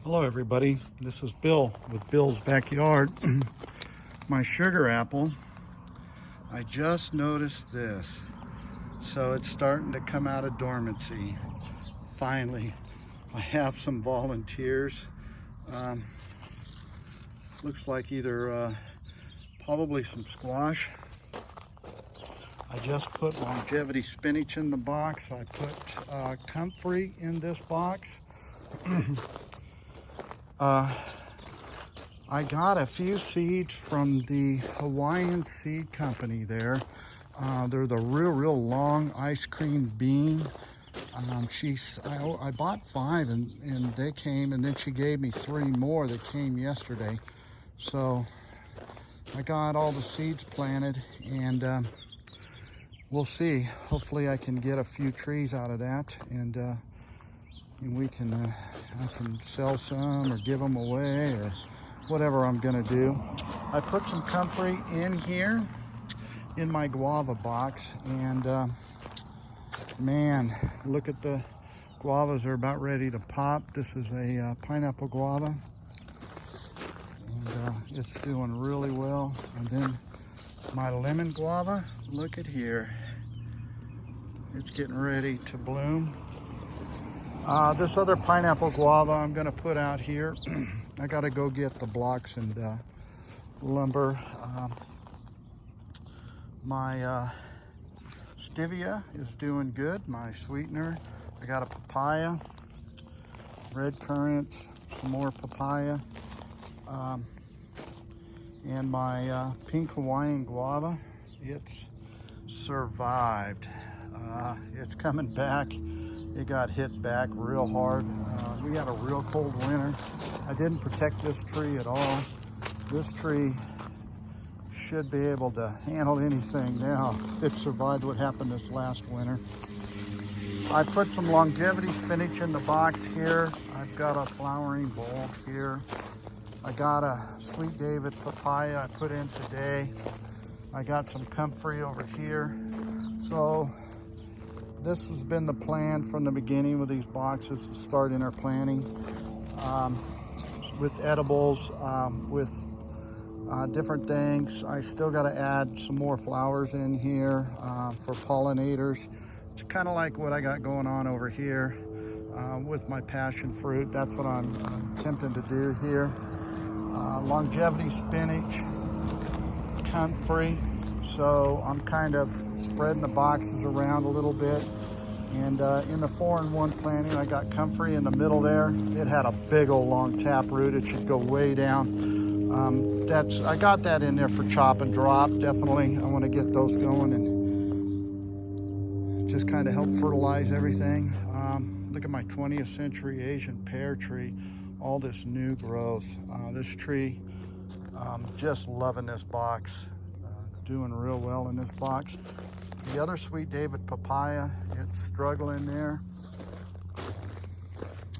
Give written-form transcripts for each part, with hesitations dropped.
Hello everybody, this is Bill with Bill's Backyard. My sugar apple, I just noticed this. So it's starting to come out of dormancy. Finally, I have some volunteers. Looks like either probably some squash. I just put longevity spinach in the box. I put comfrey in this box. I got a few seeds from the Hawaiian Seed Company there. They're the real long ice cream bean. I bought 5 and they came, and then she gave me 3 more that came yesterday. So I got all the seeds planted, and we'll see. Hopefully I can get a few trees out of that, and we can I can sell some or give them away or whatever I'm gonna do. I put some comfrey in here in my guava box, and man, look at the guavas. Are about ready to pop. This is a pineapple guava, and it's doing really well. And then my lemon guava, look at here, it's getting ready to bloom. This other pineapple guava I'm gonna put out here. I gotta go get the blocks and lumber. My stevia is doing good, my sweetener. I got a papaya, red currants, some more papaya, and my pink Hawaiian guava. It's survived. It's coming back. It got hit back real hard. We had a real cold winter. I didn't protect this tree at all. This tree should be able to handle anything now. It survived what happened this last winter. I put some longevity spinach in the box here. I've got a flowering bulb here. I got a Sweet David papaya I put in today. I got some comfrey over here. So this has been the plan from the beginning with these boxes, to start in our planting with edibles, with different things. I still got to add some more flowers in here for pollinators. It's kind of like what I got going on over here with my passion fruit. That's what I'm attempting to do here. Longevity spinach, comfrey. So I'm kind of spreading the boxes around a little bit. And in the 4-in-1 planting, I got comfrey in the middle there. It had a big old long tap root. It should go way down. I got that in there for chop and drop. Definitely, I want to get those going and just kind of help fertilize everything. Look at my 20th century Asian pear tree. All this new growth. This tree, just loving this box. Doing real well in this box. The other Sweet David papaya, it's struggling there.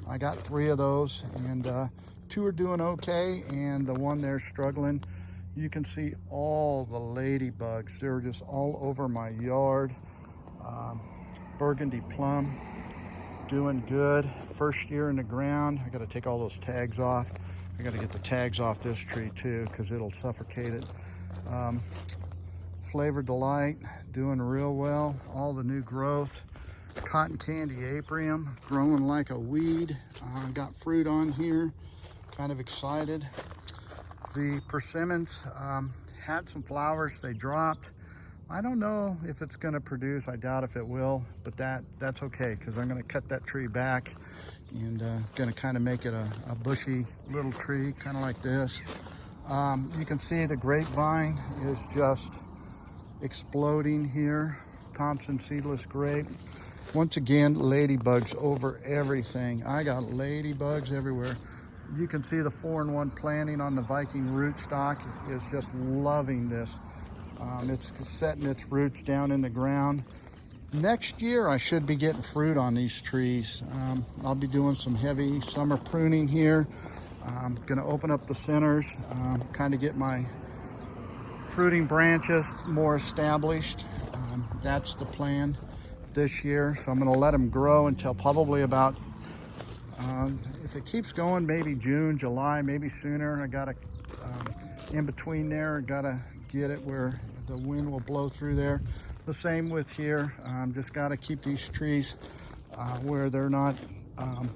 I got 3 of those, and 2 are doing okay, and the one there struggling. You can see all the ladybugs. They're just all over my yard. Burgundy plum, doing good. First year in the ground. I got to take all those tags off. I got to get the tags off this tree too, because it'll suffocate it. Flavor Delight, doing real well. All the new growth. Cotton Candy Apium, growing like a weed. Got fruit on here, kind of excited. The persimmons had some flowers, they dropped. I don't know if it's gonna produce, I doubt if it will, but that's okay, because I'm gonna cut that tree back and gonna kind of make it a bushy little tree, kind of like this. You can see the grapevine is just exploding here. Thompson seedless grape. Once again, ladybugs over everything. I got ladybugs everywhere. You can see the 4-in-1 planting on the Viking rootstock is just loving this. It's setting its roots down in the ground. Next year, I should be getting fruit on these trees. I'll be doing some heavy summer pruning here. I'm gonna open up the centers, kind of get my fruiting branches more established. That's the plan this year. So I'm gonna let them grow until probably about If it keeps going, maybe June, July, maybe sooner. I gotta, in between there, gotta get it where the wind will blow through there. The same with here. Just gotta keep these trees where they're not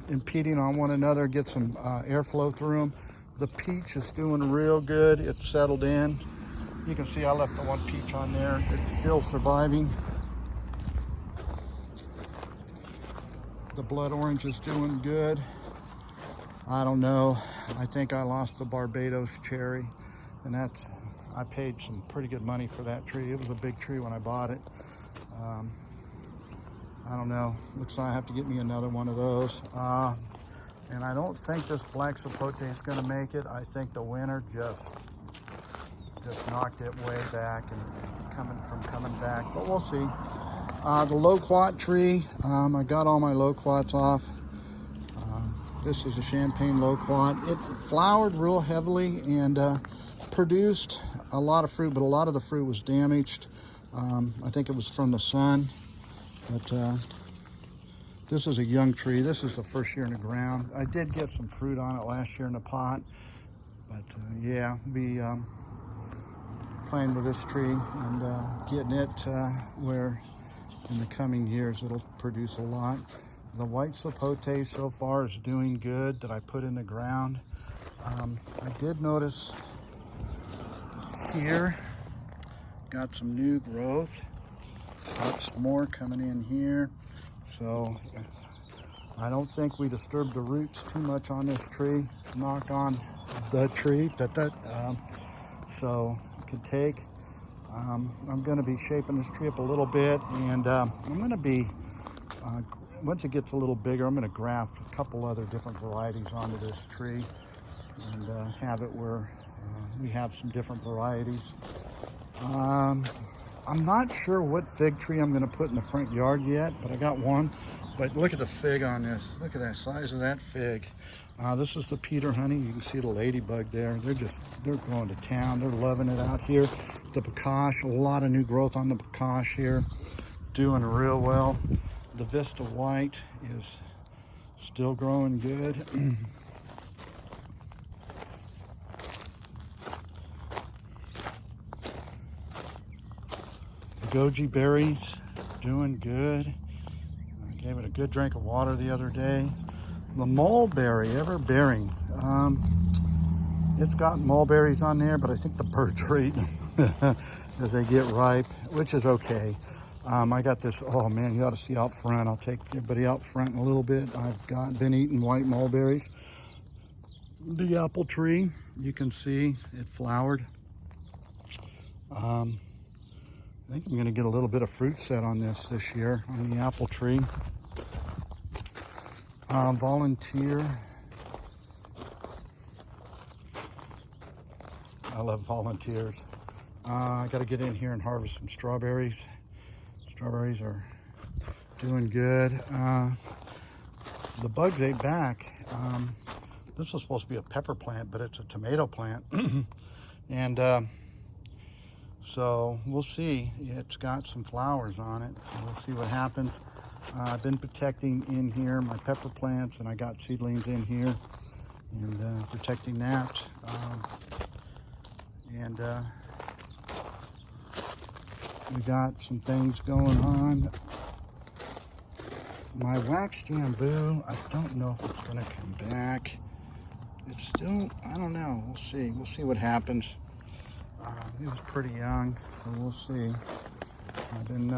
impeding on one another, get some airflow through them. The peach is doing real good. It's settled in. You can see I left the one peach on there. It's still surviving. The blood orange is doing good. I don't know. I think I lost the Barbados cherry, and I paid some pretty good money for that tree. It was a big tree when I bought it. I don't know. Looks like I have to get me another one of those. And I don't think this black sapote is going to make it. I think the winter just knocked it way back and coming back, but we'll see. The loquat tree, I got all my loquats off. This is a champagne loquat. It flowered real heavily and produced a lot of fruit, but a lot of the fruit was damaged. I think it was from the sun, but this is a young tree. This is the first year in the ground. I did get some fruit on it last year in the pot, but yeah, be playing with this tree and getting it where in the coming years it'll produce a lot. The white sapote so far is doing good that I put in the ground. I did notice here, got some new growth, got some more coming in here. So I don't think we disturbed the roots too much on this tree. Knock on the tree, so it could take. I'm going to be shaping this tree up a little bit, and I'm going to be, once it gets a little bigger, I'm going to graft a couple other different varieties onto this tree and have it where we have some different varieties. I'm not sure what fig tree I'm going to put in the front yard yet, but I got one. But look at the fig on this. Look at that size of that fig. This is the Peter honey. You can see the ladybug there. They're going to town. They're loving it out here. The Bakash, a lot of new growth on the Bakash here. Doing real well. The Vista White is still growing good. Goji berries doing good. I gave it a good drink of water the other day. The mulberry, ever-bearing. It's got mulberries on there, but I think the birds are eating them as they get ripe, which is okay. I got this, oh man, you ought to see out front. I'll take everybody out front in a little bit. I've been eating white mulberries. The apple tree, you can see it flowered. I think I'm going to get a little bit of fruit set on this year on the apple tree. Volunteer. I love volunteers. I got to get in here and harvest some strawberries. Strawberries are doing good. The bugs ate back. This was supposed to be a pepper plant, but it's a tomato plant. And so we'll see. It's got some flowers on it, so we'll see what happens. I've been protecting in here my pepper plants, and I got seedlings in here and protecting that. We got some things going on. My wax jambu, I don't know if it's gonna come back. It's still, I don't know, we'll see. We'll see what happens. It was pretty young, so we'll see. I've been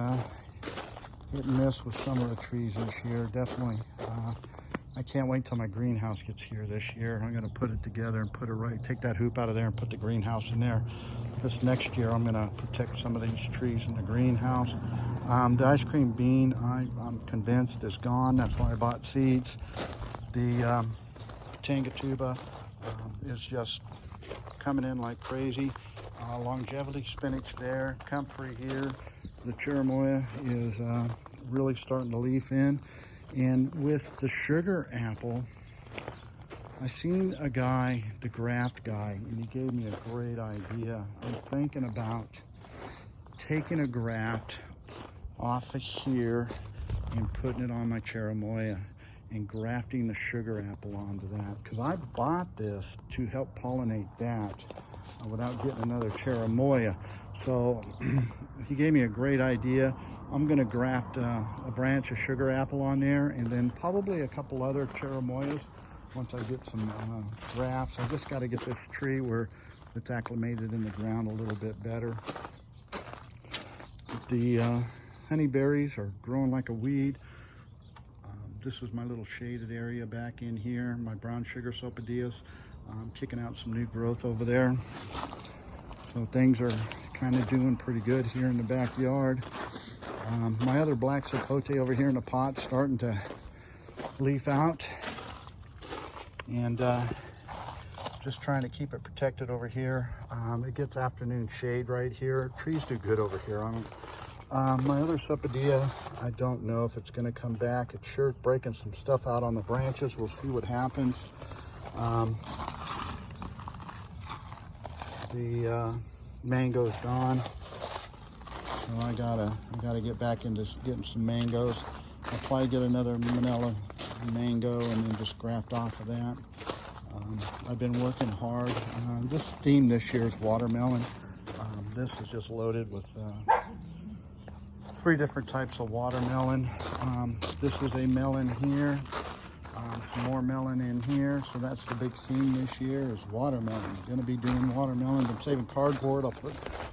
hit and miss with some of the trees this year, definitely. I can't wait till my greenhouse gets here this year. I'm gonna put it together and put it right, take that hoop out of there and put the greenhouse in there. This next year, I'm gonna protect some of these trees in the greenhouse. The ice cream bean, I'm convinced is gone. That's why I bought seeds. The Tangatuba is just coming in like crazy. Longevity spinach there, comfrey here. The cherimoya is really starting to leaf in. And with the sugar apple, I seen a guy, the graft guy, and he gave me a great idea. I'm thinking about taking a graft off of here and putting it on my cherimoya and grafting the sugar apple onto that, because I bought this to help pollinate that without getting another cherimoya. So he gave me a great idea. I'm going to graft a branch of sugar apple on there, and then probably a couple other cherimoyas once I get some grafts. I just got to get this tree where it's acclimated in the ground a little bit better. The honeyberries are growing like a weed. This is my little shaded area back in here. My brown sugar sapodillas. I'm kicking out some new growth over there. So things are kind of doing pretty good here in the backyard. My other black sapote over here in the pot starting to leaf out. And just trying to keep it protected over here. It gets afternoon shade right here. Trees do good over here on them. My other sapodilla, I don't know if it's going to come back. It's sure breaking some stuff out on the branches. We'll see what happens. The mango's gone, so I gotta get back into getting some mangoes. I'll probably get another Manila mango and then just graft off of that. I've been working hard. This theme this year is watermelon. This is just loaded with 3 different types of watermelon. This is a melon here, some more melon in here. So that's the big theme this year is watermelon. I'm gonna be doing watermelon. I'm saving cardboard.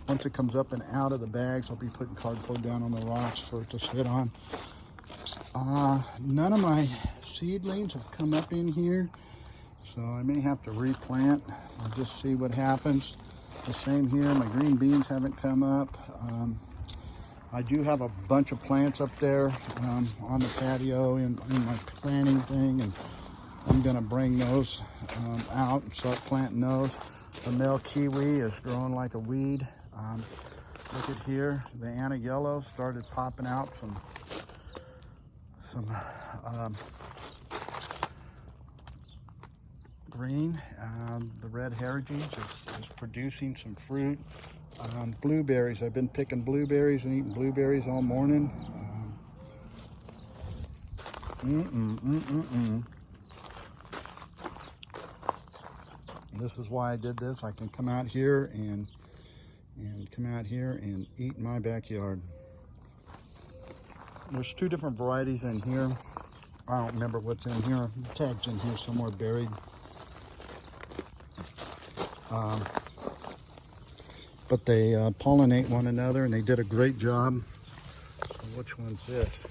Once it comes up and out of the bags, I'll be putting cardboard down on the rocks for it to sit on. None of my seedlings have come up in here, so I may have to replant. I'll just see what happens. The same here, my green beans haven't come up. I do have a bunch of plants up there on the patio in my planting thing, and I'm gonna bring those out and start planting those. The male kiwi is growing like a weed. Look at here, the Anna yellow started popping out some green. The red Heritage is producing some fruit. Blueberries, I've been picking blueberries and eating blueberries all morning. This is why I did this. I can come out here and eat in my backyard. There's 2 different varieties in here. I don't remember what's in here. The tag's in here somewhere buried. But they pollinate one another, and they did a great job. So which one's this?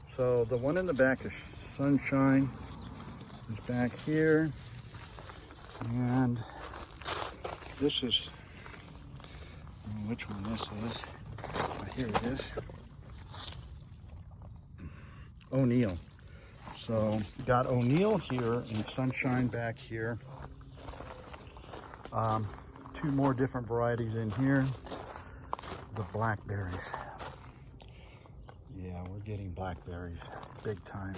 So the one in the back is Sunshine. Is back here, and this is which one this is. Here it is. O'Neill. So got O'Neill here and Sunshine back here. 2 more different varieties in here. The blackberries. Yeah, we're getting blackberries big time.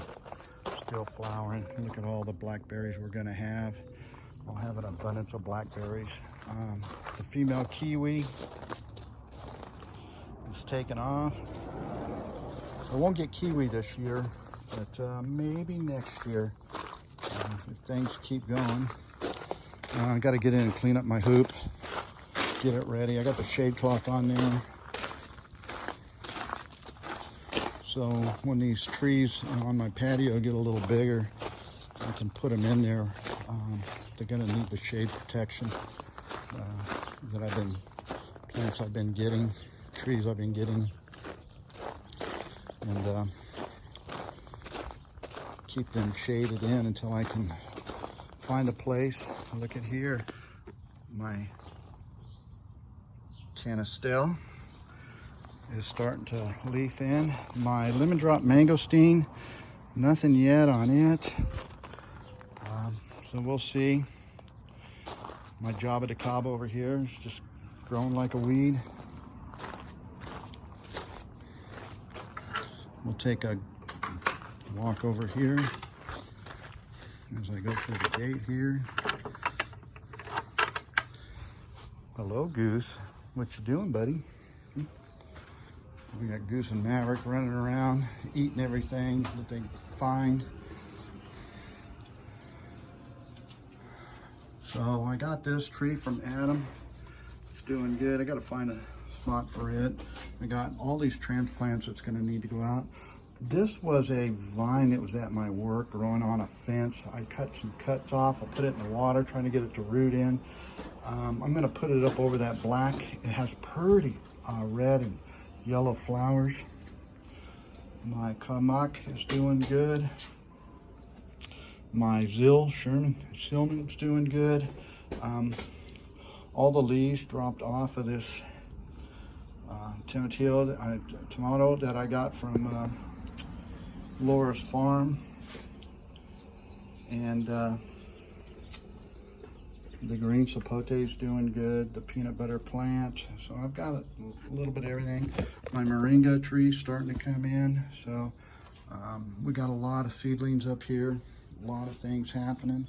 Still flowering. Look at all the blackberries we're gonna have. I'll have an abundance of blackberries. The female kiwi is taking off. So I won't get kiwi this year, but maybe next year if things keep going. I got to get in and clean up my hoop, get it ready. I got the shade cloth on there. So when these trees on my patio get a little bigger, I can put them in there. They're gonna need the shade protection plants I've been getting, trees I've been getting. And keep them shaded in until I can find a place. Look at here, my Canistelle is starting to leaf in. My lemon drop mangosteen, nothing yet on it. So we'll see. My Java de Cabo over here is just growing like a weed. We'll take a walk over here as I go through the gate here. Hello, Goose. What you doing, buddy? We got Goose and Maverick running around, eating everything that they find. So I got this tree from Adam. It's doing good. I got to find a spot for it. I got all these transplants that's going to need to go out. This was a vine that was at my work growing on a fence. I cut some cuts off. I put it in the water, trying to get it to root in. I'm going to put it up over that black. It has pretty red and yellow flowers. My Kamak is doing good. My Silman's doing good. All the leaves dropped off of this tomato that I got from Laura's farm. And the green sapote is doing good, the peanut butter plant. So I've got a little bit of everything. My moringa tree starting to come in. So we got a lot of seedlings up here, a lot of things happening.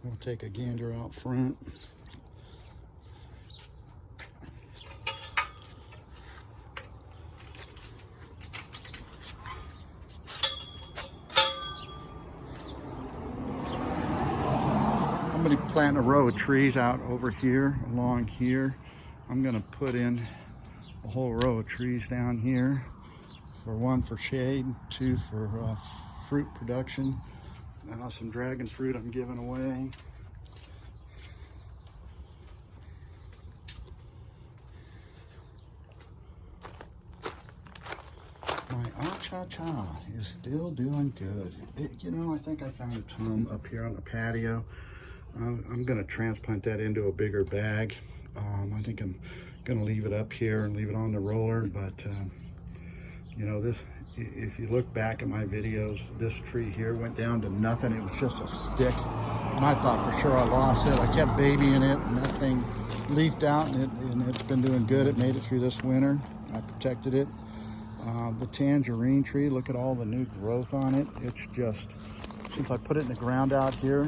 We'll take a gander out front. I'm going to plant a row of trees out over here, along here. I'm going to put in a whole row of trees down here. For one, for shade, two, for fruit production. Some dragon fruit I'm giving away. My Acha-Cha is still doing good. You know, I think I found a tom up here on the patio. I'm going to transplant that into a bigger bag. I think I'm going to leave it up here and leave it on the roller. But, you know, this, if you look back at my videos, this tree here went down to nothing. It was just a stick. And I thought for sure I lost it. I kept babying it, and that thing leafed out, and it's been doing good. It made it through this winter. I protected it. The tangerine tree, look at all the new growth on it. It's just, since I put it in the ground out here,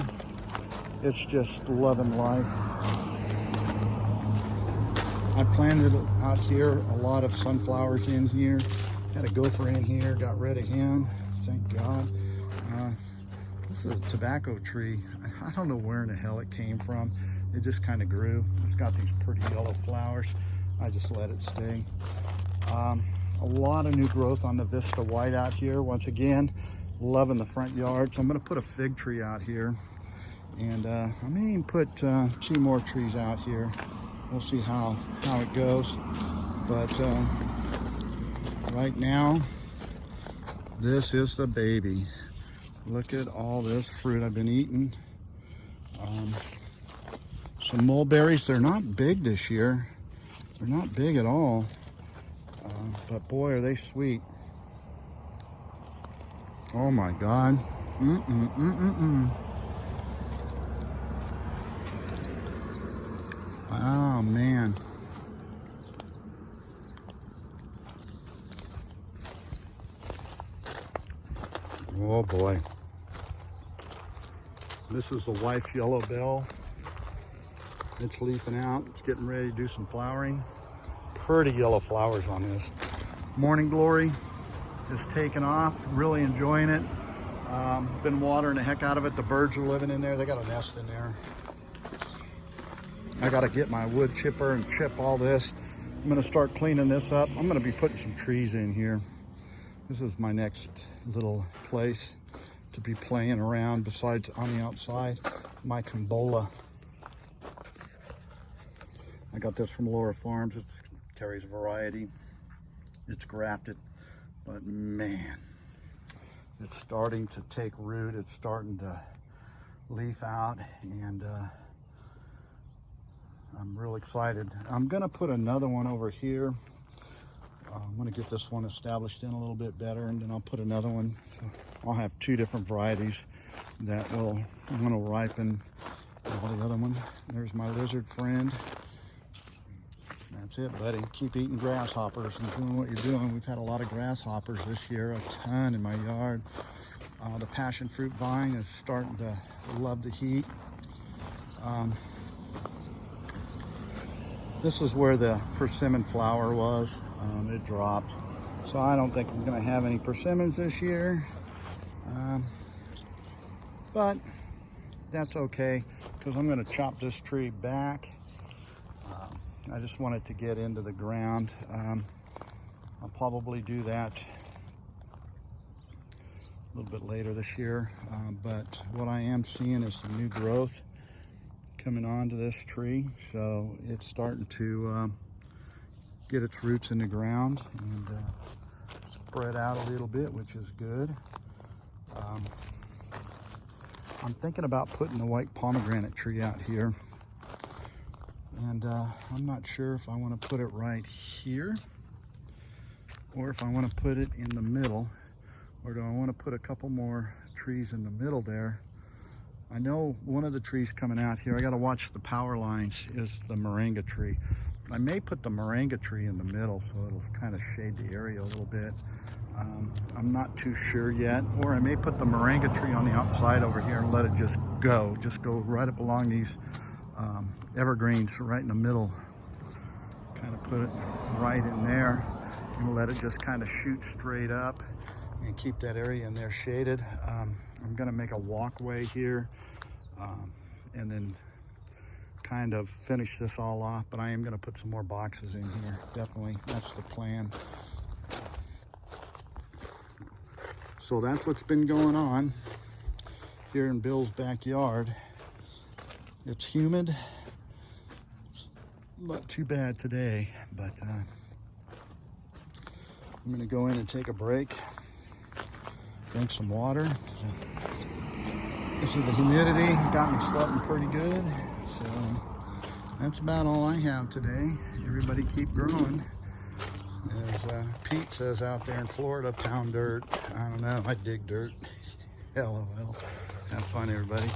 it's just loving life. I planted out here a lot of sunflowers in here. Had a gopher in here, got rid of him, thank God. This is a tobacco tree. I don't know where in the hell it came from. It just kind of grew. It's got these pretty yellow flowers. I just let it stay. A lot of new growth on the Vista White out here. Once again, loving the front yard. So I'm gonna put a fig tree out here. And I may even put 2 more trees out here. We'll see how it goes. But right now, this is the baby. Look at all this fruit I've been eating. Some mulberries, they're not big this year. They're not big at all. But boy, are they sweet. Oh my God. Oh man. Oh boy. This is the wife's yellow bell. It's leafing out. It's getting ready to do some flowering. Pretty yellow flowers on this. Morning Glory is taking off. Really enjoying it. Been watering the heck out of it. The birds are living in there. They got a nest in there. I got to get my wood chipper and chip all this. I'm going to start cleaning this up. I'm going to be putting some trees in here. This is my next little place to be playing around besides on the outside. My Cambola. I got this from Laura Farms. It carries a variety. It's grafted, but man, it's starting to take root. It's starting to leaf out, and I'm real excited. I'm gonna put another one over here. I'm gonna get this one established in a little bit better, and then I'll put another one. So I'll have 2 different varieties that will, one will ripen all the other one. There's my lizard friend. That's it, buddy. Keep eating grasshoppers and doing what you're doing. We've had a lot of grasshoppers this year, a ton in my yard. The passion fruit vine is starting to love the heat. This is where the persimmon flower was. It dropped. So I don't think we're gonna have any persimmons this year. But that's okay, because I'm gonna chop this tree back. I just want it to get into the ground. I'll probably do that a little bit later this year. But what I am seeing is some new growth coming onto this tree. So it's starting to get its roots in the ground and spread out a little bit, which is good. I'm thinking about putting the white pomegranate tree out here. And I'm not sure if I want to put it right here or if I want to put it in the middle, or do I want to put a couple more trees in the middle there. I know one of the trees coming out here, I got to watch the power lines, is the moringa tree. I may put the moringa tree in the middle so it'll kind of shade the area a little bit. I'm not too sure yet. Or I may put the moringa tree on the outside over here and let it just go right up along these evergreens right in the middle. Kind of put it right in there and let it just kind of shoot straight up and keep that area in there shaded. I'm gonna make a walkway here and then kind of finish this all off, but I am gonna put some more boxes in here. Definitely, that's the plan. So that's what's been going on here in Bill's backyard. It's humid. Not too bad today, but I'm gonna go in and take a break, drink some water. This is the humidity, got me sweating pretty good. So that's about all I have today. Everybody keep growing. As Pete says out there in Florida, pound dirt. I don't know, I dig dirt. LOL. Have fun, everybody.